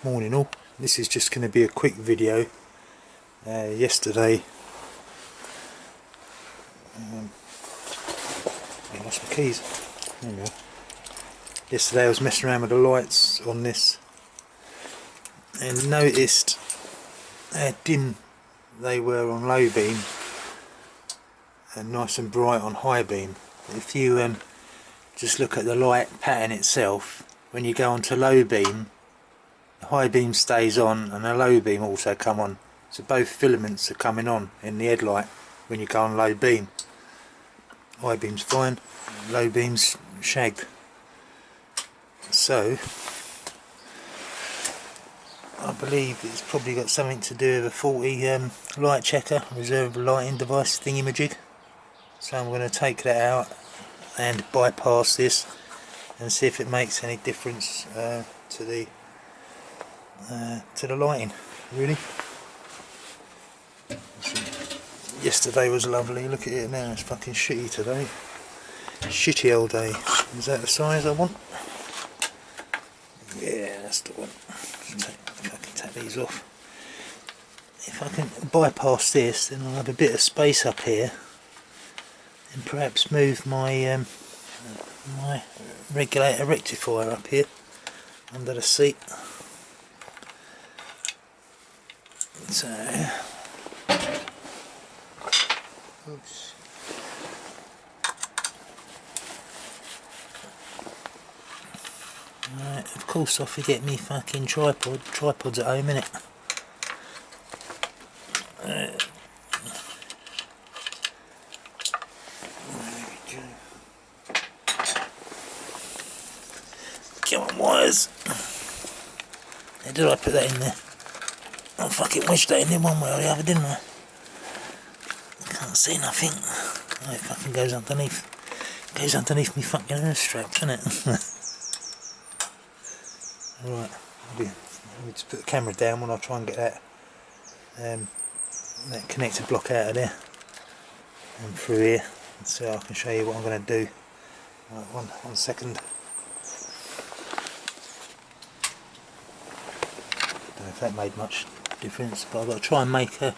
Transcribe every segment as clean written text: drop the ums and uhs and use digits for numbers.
Morning all, this is just going to be a quick video. Yesterday I lost my keys. There we go. Yesterday I was messing around with the lights on this and noticed how dim they were on low beam and nice and bright on high beam. If you just look at the light pattern itself, when you go onto low beam, the high beam stays on and the low beam also come on, so both filaments are coming on in the headlight when you go on low beam. High beam's fine, low beam's shagged. So I believe it's probably got something to do with a faulty light checker, reserve lighting device thingy-majig. So I'm going to take that out and bypass this and see if it makes any difference to the lighting, really. Yesterday was lovely, look at it now, it's fucking shitty today. Shitty old day. Is that the size I want? Yeah, that's the one. If I can take these off. If I can bypass this, then I'll have a bit of space up here and perhaps move my my regulator rectifier up here under the seat. So, oops. Right, of course I forget me fucking tripod. Tripod's at home, innit? Come on, wires. How did I put that in there? I fucking wished that in there one way or the other, didn't I? Can't see nothing. Oh, it fucking goes underneath. Goes underneath me fucking hair straps, isn't it? Alright, let me just put the camera down when I try and get that that connector block out of there and through here, so I can show you what I'm going to do. Right, one second. Don't know if that made much difference, but I've got to try and make a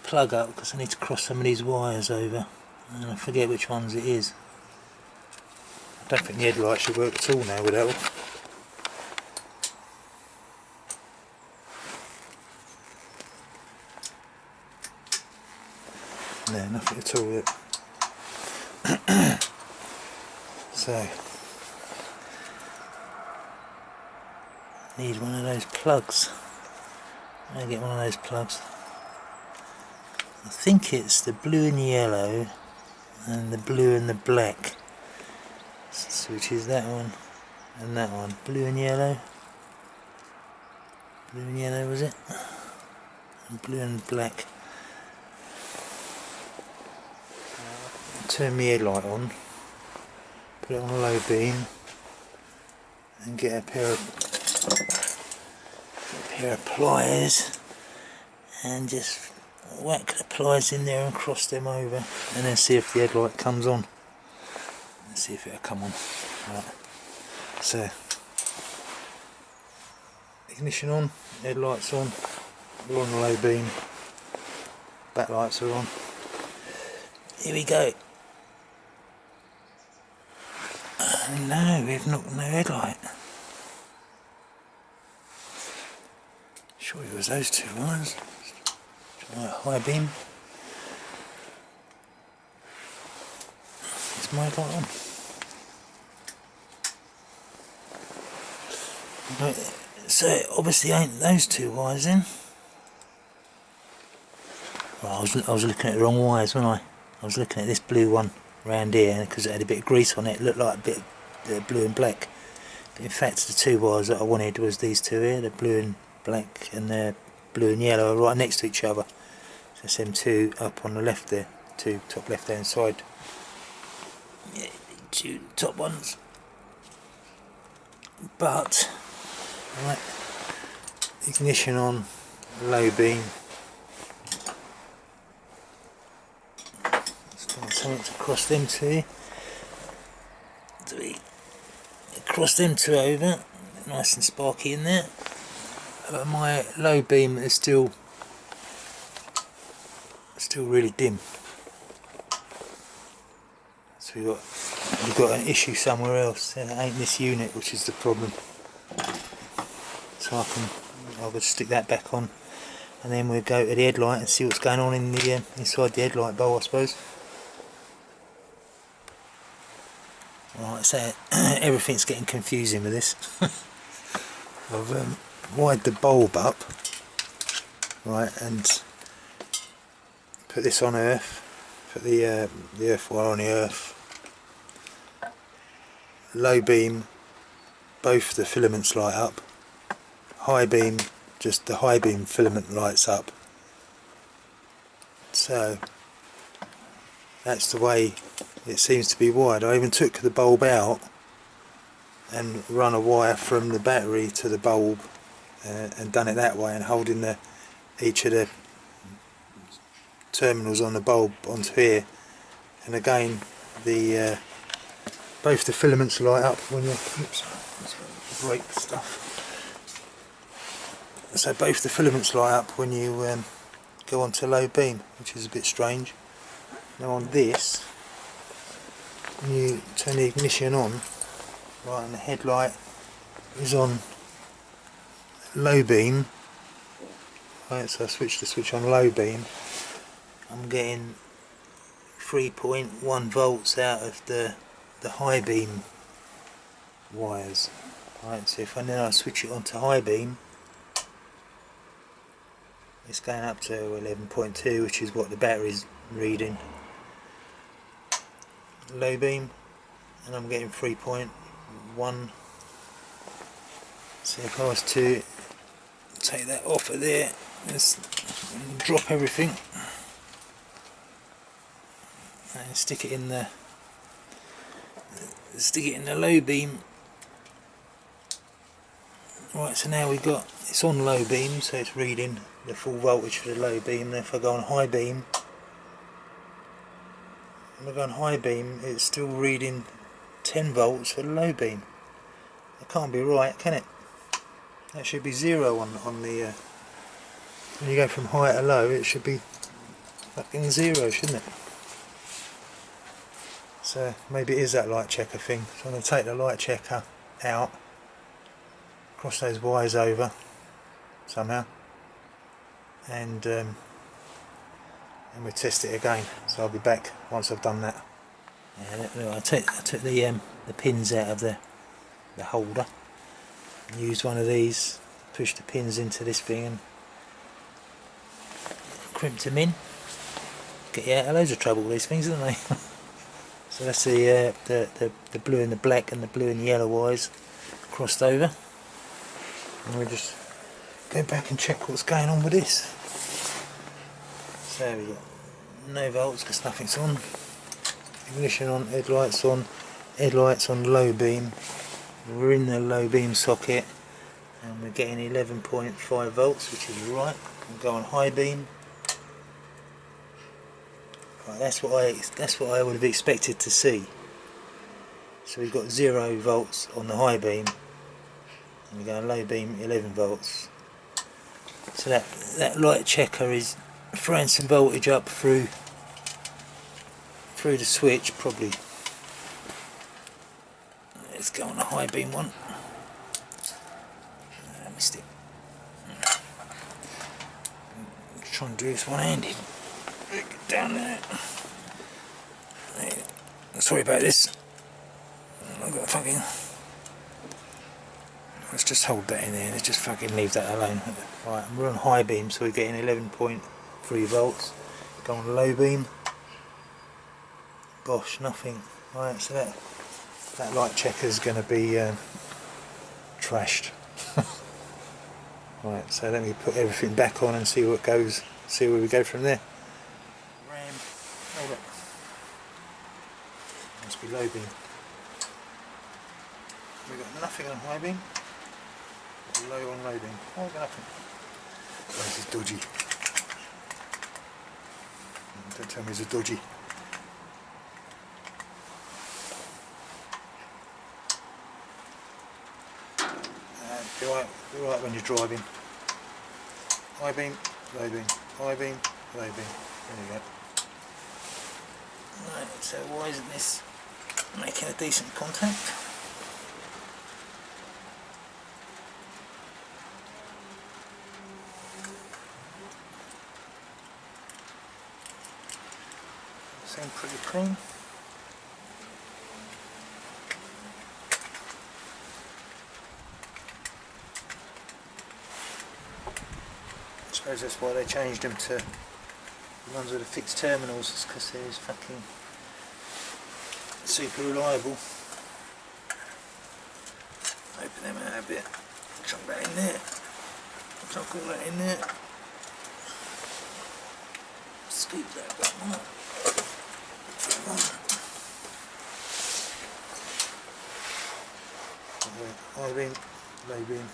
plug up because I need to cross some of these wires over and I forget which ones it is. I don't think the headlight should work at all now with that one. No, nothing at all yet. So need one of those plugs. I'm going to get one of those plugs. I think it's the blue and yellow and the blue and the black, so which is that one and that one. Blue and yellow. Blue and yellow, was it? And blue and black. Turn my headlight on, put it on a low beam and get a pair of pliers and just whack the pliers in there and cross them over and then see if the headlight comes on. Let's see if it'll come on. Right. So, ignition on, headlights on, we're on the low beam, backlights are on. Here we go. No, we've not no headlight. Sure it was those two ones. Right, high beam. Is my light on? Right, so it obviously ain't those two wires then. Well, I was looking at the wrong wires, wasn't I? I was looking at this blue one round here because it had a bit of grease on it. It looked like a bit blue and black. But in fact, the two wires that I wanted was these two here, the blue and black and the blue and yellow are right next to each other. So that's them two up on the left there, two top left hand side. Yeah, two top ones. But right, ignition on, low beam. Let's find something to cross them two. Cross them two over, nice and sparky in there. But my low beam is still really dim. So we've got an issue somewhere else. It ain't this unit which is the problem. So I'll just stick that back on, and then we'll go to the headlight and see what's going on in the inside the headlight bowl, I suppose. Right, so everything's getting confusing with this. I've wired the bulb up, right, and put this on earth. Put the earth wire on the earth. Low beam, both the filaments light up. High beam, just the high beam filament lights up. So that's the way it seems to be wired. I even took the bulb out and run a wire from the battery to the bulb and done it that way, and holding each of the terminals on the bulb onto here. And again, both the filaments light up when you break stuff. So both the filaments light up when you go onto low beam, which is a bit strange. Now on this, when you turn the ignition on, right, and the headlight is on low beam, right, so I switch the switch on low beam, I'm getting 3.1 volts out of the high beam wires. Right, so if I switch it on to high beam, it's going up to 11.2, which is what the battery's reading. Low beam, and I'm getting 3.1. So if I was to take that off of there, let's drop everything and stick it in the low beam. Right, so now it's on low beam, so it's reading the full voltage for the low beam. And if I go on high beam, it's still reading 10 volts for the low beam. That can't be right, can it? That should be 0 on the when you go from high to low, it should be fucking 0, shouldn't it? So maybe it is that light checker thing. So I'm going to take the light checker out, cross those wires over somehow, and we'll test it again. So I'll be back once I've done that. Yeah, I took the pins out of the holder, and used one of these, pushed the pins into this thing and crimped them in. Get you out of loads of trouble with these things, don't they? So that's the blue and the black and the blue and the yellow wires crossed over, and we'll just go back and check what's going on with this. So we got no volts because nothing's on. Ignition on, headlights on low beam. We're in the low beam socket and we're getting 11.5 volts, which is right. We'll go on high beam. Right, that's what I would have expected to see. So we've got 0 volts on the high beam, and we go on low beam 11 volts. So that light checker is throwing some voltage up through the switch, probably. Let's go on the high beam one. I missed it. Let's try and do this one-handed. Get down there. Sorry about this. I've got fucking. Let's just hold that in there. Let's just fucking leave that alone. Right, we're on high beam, so we're getting 11.3 volts. Go on low beam. Gosh, nothing. Right, so that light checker is going to be trashed. Right, so let me put everything back on and see what goes, see where we go from there. RAM, hold up. Must be low beam. We've got nothing on high beam, low on low beam. Oh, we've got nothing. Oh, this is dodgy. Don't tell me it's a dodgy. Be right when you're driving. High beam, low beam, high beam, low beam. There you go. Right, so why isn't this making a decent contact? Seems pretty clean. I suppose that's why they changed them to the ones with the fixed terminals, it's because they're fucking super reliable. Open them out a bit, chuck that in there, chuck all that in there, scoop that back more. High beam, low beam.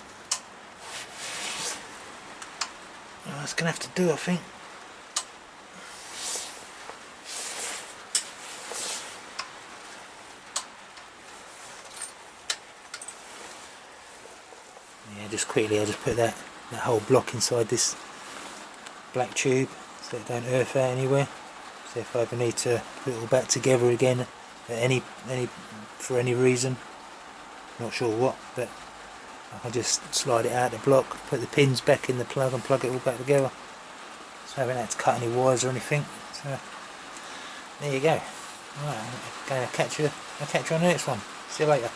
Well, that's going to have to do, I think. Yeah, just quickly I'll just put that whole block inside this black tube so it don't earth out anywhere. So if I ever need to put it all back together again at for any reason, not sure what, but I can just slide it out the block, put the pins back in the plug and plug it all back together. So I haven't had to cut any wires or anything. So there you go. Right, I'm going to catch you on the next one. See you later.